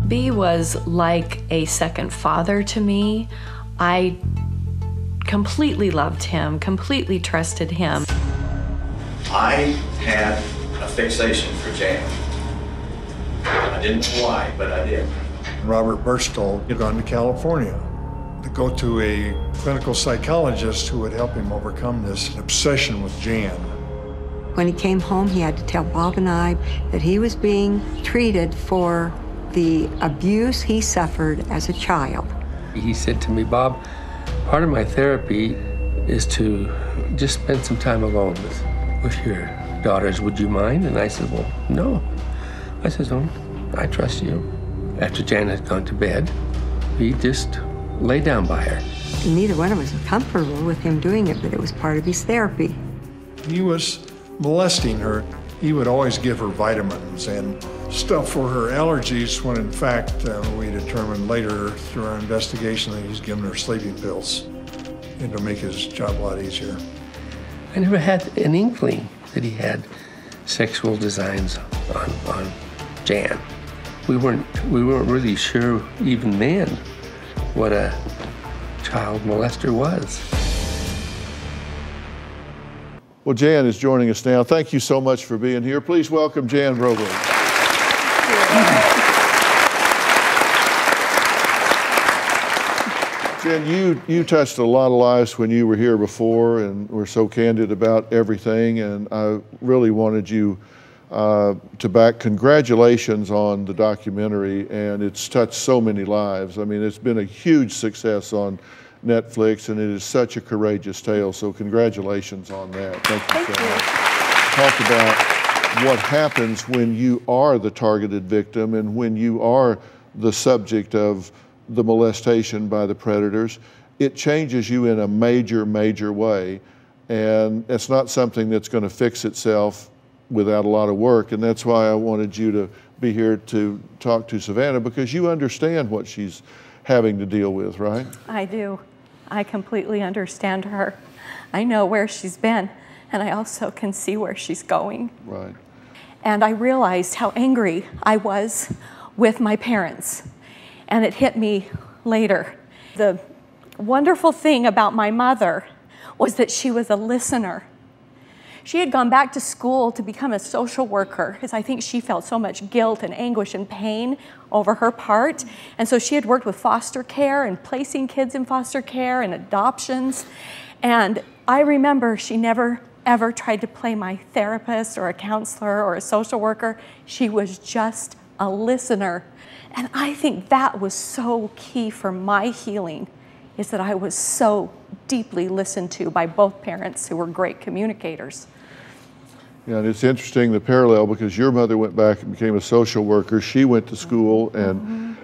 B was like a second father to me. I completely loved him, completely trusted him. I had a fixation for Jan. I didn't know why, but I did. Robert Burstall had gone to California to go to a clinical psychologist who would help him overcome this obsession with Jan. When he came home, he had to tell Bob and I that he was being treated for the abuse he suffered as a child. He said to me, Bob, part of my therapy is to just spend some time alone with your daughters. Would you mind? And I said, well, no. I said, oh, I trust you. After Jan had gone to bed, he just lay down by her. Neither one of us were comfortable with him doing it, but it was part of his therapy. He was molesting her. He would always give her vitamins and stuff for her allergies when in fact we determined later through our investigation that he's given her sleeping pills and to make his job a lot easier. I never had an inkling that he had sexual designs on Jan. We weren't really sure even then what a child molester was. Well, Jan is joining us now. Thank you so much for being here. Please welcome Jan Broberg. Jan, you touched a lot of lives when you were here before and were so candid about everything, and I really wanted you to back congratulations on the documentary, and it's touched so many lives. I mean, it's been a huge success on Netflix, and it is such a courageous tale, so congratulations on that. Thank you so much. Talk about what happens when you are the targeted victim and when you are the subject of the molestation by the predators. It changes you in a major, major way, and it's not something that's going to fix itself without a lot of work, and that's why I wanted you to be here to talk to Savannah, because you understand what she's having to deal with, right? I do. I completely understand her. I know where she's been, and I also can see where she's going. Right. And I realized how angry I was with my parents, and it hit me later. The wonderful thing about my mother was that she was a listener. She had gone back to school to become a social worker because I think she felt so much guilt and anguish and pain over her part. And so she had worked with foster care and placing kids in foster care and adoptions. And I remember she never ever tried to play my therapist or a counselor or a social worker. She was just a listener. And I think that was so key for my healing, is that I was so deeply listened to by both parents who were great communicators. Yeah, and it's interesting, the parallel, because your mother went back and became a social worker. She went to school and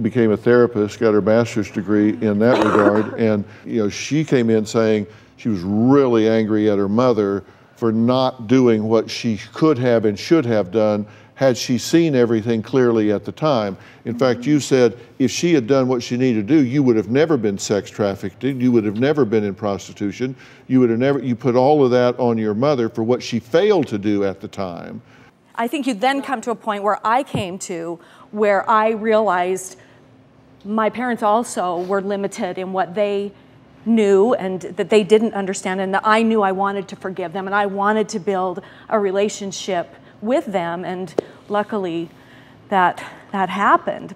became a therapist, got her master's degree in that regard. And you know, she came in saying she was really angry at her mother for not doing what she could have and should have done had she seen everything clearly at the time. In fact, you said if she had done what she needed to do, you would have never been sex trafficked, you would have never been in prostitution, you would have never, you put all of that on your mother for what she failed to do at the time. I think you then come to a point where I came to, where I realized my parents also were limited in what they knew and that they didn't understand, and that I knew I wanted to forgive them and I wanted to build a relationship with them, and luckily that happened.